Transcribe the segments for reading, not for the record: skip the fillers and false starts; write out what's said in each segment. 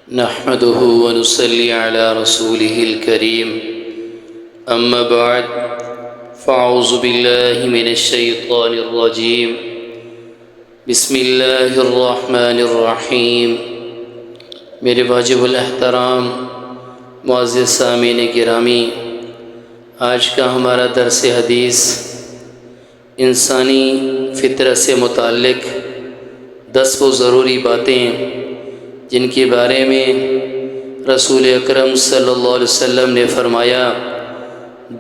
نحمده ونصلي على رسوله الكريم أما بعد فأعوذ بالله من الشيطان الرجيم بسم الله الرحمن الرحیم۔ میرے واجب الاحترام معزز سامعین گرامی، آج کا ہمارا درس حدیث انسانی فطرت سے متعلق 10 وہ ضروری باتیں جن کے بارے میں رسول اکرم صلی اللہ علیہ وسلم نے فرمایا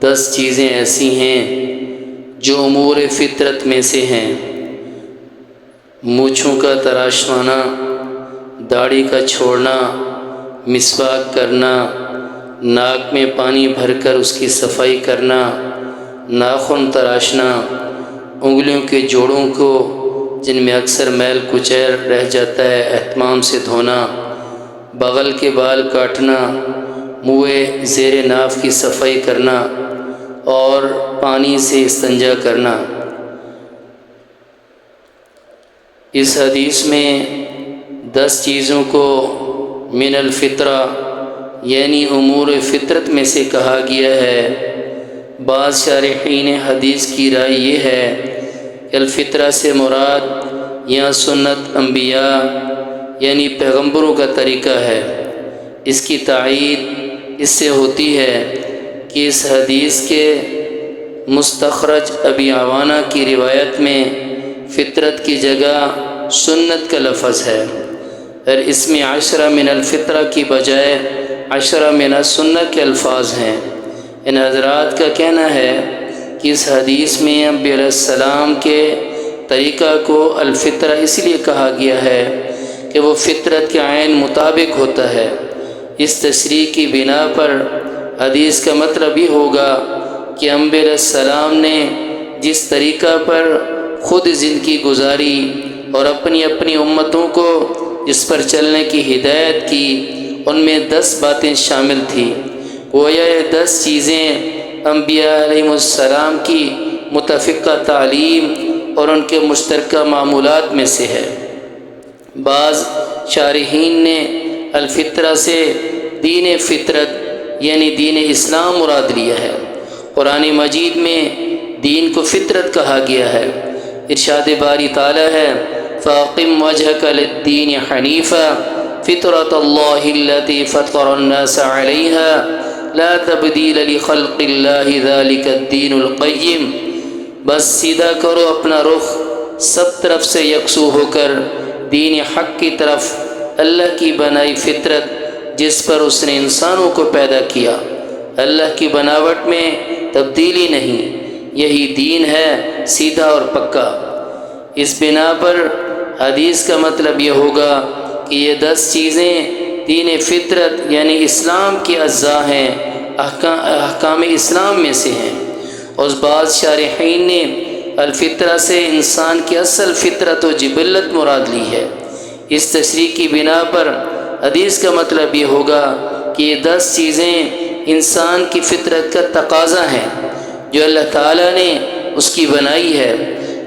10 چیزیں ایسی ہیں جو امور فطرت میں سے ہیں۔ مونچھوں کا تراشوانا، داڑھی کا چھوڑنا، مسواک کرنا، ناک میں پانی بھر کر اس کی صفائی کرنا، ناخن تراشنا، انگلیوں کے جوڑوں کو جن میں اکثر میل کچیل رہ جاتا ہے اہتمام سے دھونا، بغل کے بال کاٹنا، منہ زیر ناف کی صفائی کرنا اور پانی سے استنجا کرنا۔ اس حدیث میں 10 چیزوں کو من الفطرہ یعنی امور فطرت میں سے کہا گیا ہے۔ بعض شارحین حدیث کی رائے یہ ہے کہ الفطرہ سے مراد یا سنت انبیاء یعنی پیغمبروں کا طریقہ ہے۔ اس کی تائید اس سے ہوتی ہے کہ اس حدیث کے مستخرج ابی عوانہ کی روایت میں فطرت کی جگہ سنت کا لفظ ہے، اور اس میں 10 من الفطرہ کی بجائے 10 من السنہ کے الفاظ ہیں۔ ان حضرات کا کہنا ہے کہ اس حدیث میں انبیاء علیہ السلام کے طریقہ کو الفطرہ اس لیے کہا گیا ہے کہ وہ فطرت کے عین مطابق ہوتا ہے۔ اس تشریح کی بنا پر حدیث کا مطلب یہ ہوگا کہ انبیاء علیہ السلام نے جس طریقہ پر خود زندگی گزاری اور اپنی اپنی امتوں کو جس پر چلنے کی ہدایت کی، ان میں 10 باتیں شامل تھیں۔ گویا یہ 10 چیزیں انبیاء علیہ السلام کی متفقہ تعلیم اور ان کے مشترکہ معمولات میں سے ہے۔ بعض شارحین نے الفطرہ سے دین فطرت یعنی دین اسلام مراد لیا ہے۔ قرآن مجید میں دین کو فطرت کہا گیا ہے۔ ارشاد باری تعالی ہے فَأَقِمْ وَجْهَكَ لِلدِّينِ حَنِيفًا فِطْرَةَ اللَّهِ الَّتِي فَطَرَ النَّاسَ عَلَيْهَا لا تبدیل لخلق اللہ ذالک الدین القیم۔ بس سیدھا کرو اپنا رخ سب طرف سے یکسو ہو کر دین حق کی طرف، اللہ کی بنائی فطرت جس پر اس نے انسانوں کو پیدا کیا۔ اللہ کی بناوٹ میں تبدیلی نہیں، یہی دین ہے سیدھا اور پکا۔ اس بنا پر حدیث کا مطلب یہ ہوگا کہ یہ 10 چیزیں دین فطرت یعنی اسلام کے اجزاء ہیں، احکام اسلام میں سے ہیں۔ اور بعض شارحین نے الفطرہ سے انسان کی اصل فطرت و جبلت مراد لی ہے۔ اس تشریح کی بنا پر حدیث کا مطلب یہ ہوگا کہ یہ 10 چیزیں انسان کی فطرت کا تقاضا ہیں جو اللہ تعالیٰ نے اس کی بنائی ہے۔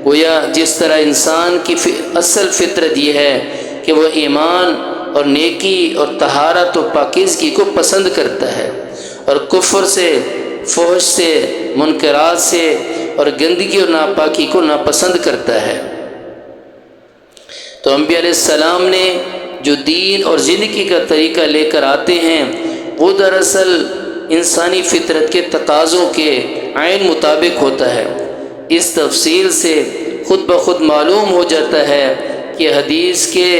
گویا جس طرح انسان کی اصل فطرت یہ ہے کہ وہ ایمان اور نیکی اور طہارت و پاکیزگی کو پسند کرتا ہے، اور کفر سے، فحش سے، منکرات سے اور گندگی اور ناپاکی کو ناپسند کرتا ہے۔ تو انبیاء علیہ السلام نے جو دین اور زندگی کا طریقہ لے کر آتے ہیں وہ دراصل انسانی فطرت کے تقاضوں کے عین مطابق ہوتا ہے۔ اس تفصیل سے خود بخود معلوم ہو جاتا ہے کہ حدیث کے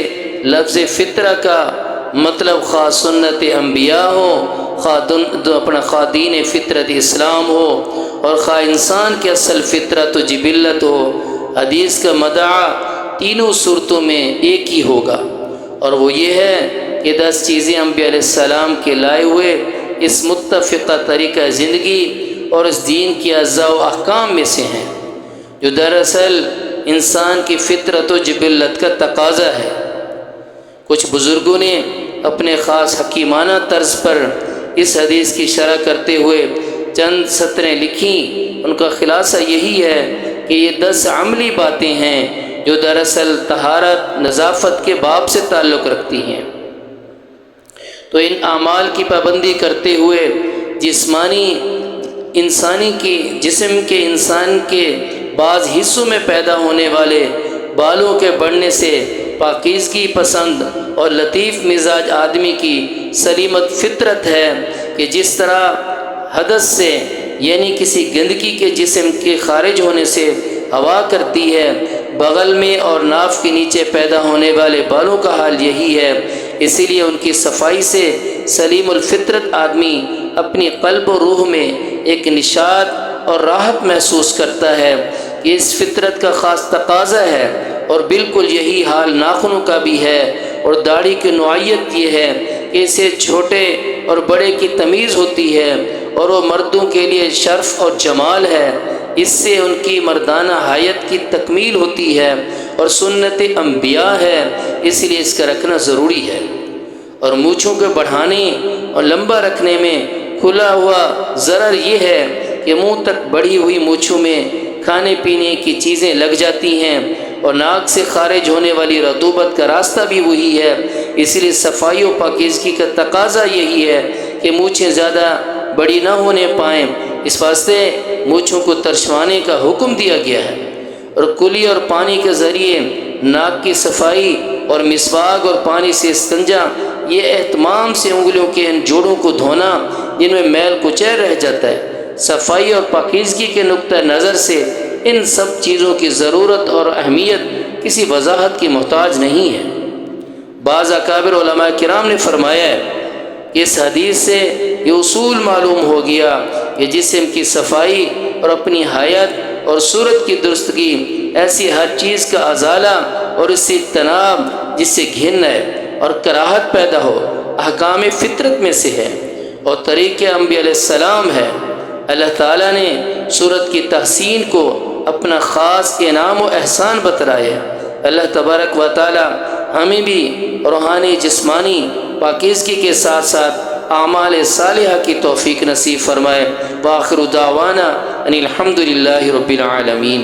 لفظ فطرہ کا مطلب خواہ سنت انبیاء ہو، خواہ دین فطرت اسلام ہو، اور خواہ انسان کے اصل فطرت و جبلت ہو، حدیث کا مدعا تینوں صورتوں میں ایک ہی ہوگا، اور وہ یہ ہے کہ 10 چیزیں انبیاء علیہ السلام کے لائے ہوئے اس متفقہ طریقہ زندگی اور اس دین کی اجزاء و احکام میں سے ہیں جو دراصل انسان کی فطرت و جبلت کا تقاضا ہے۔ کچھ بزرگوں نے اپنے خاص حکیمانہ طرز پر اس حدیث کی شرح کرتے ہوئے چند سطریں لکھیں۔ ان کا خلاصہ یہی ہے کہ یہ 10 عملی باتیں ہیں جو دراصل طہارت، نظافت کے باب سے تعلق رکھتی ہیں۔ تو ان اعمال کی پابندی کرتے ہوئے جسم کے انسان کے بعض حصوں میں پیدا ہونے والے بالوں کے بڑھنے سے پاکیزگی پسند اور لطیف مزاج آدمی کی سلیمت فطرت ہے کہ جس طرح حدث سے یعنی کسی گندگی کے جسم کے خارج ہونے سے ہوا کرتی ہے، بغل میں اور ناف کے نیچے پیدا ہونے والے بالوں کا حال یہی ہے۔ اسی لیے ان کی صفائی سے سلیم الفطرت آدمی اپنی قلب و روح میں ایک نشاط اور راحت محسوس کرتا ہے۔ یہ اس فطرت کا خاص تقاضا ہے، اور بالکل یہی حال ناخنوں کا بھی ہے۔ اور داڑھی کی نوعیت یہ ہے کہ اسے چھوٹے اور بڑے کی تمیز ہوتی ہے، اور وہ مردوں کے لیے شرف اور جمال ہے۔ اس سے ان کی مردانہ حیت کی تکمیل ہوتی ہے اور سنت انبیاء ہے، اس لیے اس کا رکھنا ضروری ہے۔ اور مونچھوں کو بڑھانے اور لمبا رکھنے میں کھلا ہوا ضرر یہ ہے کہ منہ تک بڑھی ہوئی مونچھوں میں کھانے پینے کی چیزیں لگ جاتی ہیں، اور ناک سے خارج ہونے والی رطوبت کا راستہ بھی وہی ہے۔ اس لیے صفائی و پاکیزگی کا تقاضا یہی ہے کہ مونچھیں زیادہ بڑی نہ ہونے پائیں، اس واسطے مونچھوں کو ترشوانے کا حکم دیا گیا ہے۔ اور کلی اور پانی کے ذریعے ناک کی صفائی اور مسواک اور پانی سے استنجا، یہ اہتمام سے انگلیوں کے ان جوڑوں کو دھونا جن میں میل کچیر رہ جاتا ہے۔ صفائی اور پاکیزگی کے نقطہ نظر سے ان سب چیزوں کی ضرورت اور اہمیت کسی وضاحت کی محتاج نہیں ہے۔ بعض اکابر علماء کرام نے فرمایا ہے کہ اس حدیث سے یہ اصول معلوم ہو گیا کہ جسم کی صفائی اور اپنی حیات اور صورت کی درستگی ایسی ہر چیز کا ازالہ اور اس سے اجتناب جس سے گھن ہے اور کراہت پیدا ہو احکام فطرت میں سے ہے اور طریق انبیاء علیہ السلام ہے۔ اللہ تعالیٰ نے صورت کی تحسین کو اپنا خاص انعام و احسان بتلایا۔ اللہ تبارک و تعالیٰ ہمیں بھی روحانی جسمانی پاکیزگی کے ساتھ ساتھ اعمال صالحہ کی توفیق نصیب فرمائے۔ وآخر دعوانا ان الحمد للہ رب العالمین۔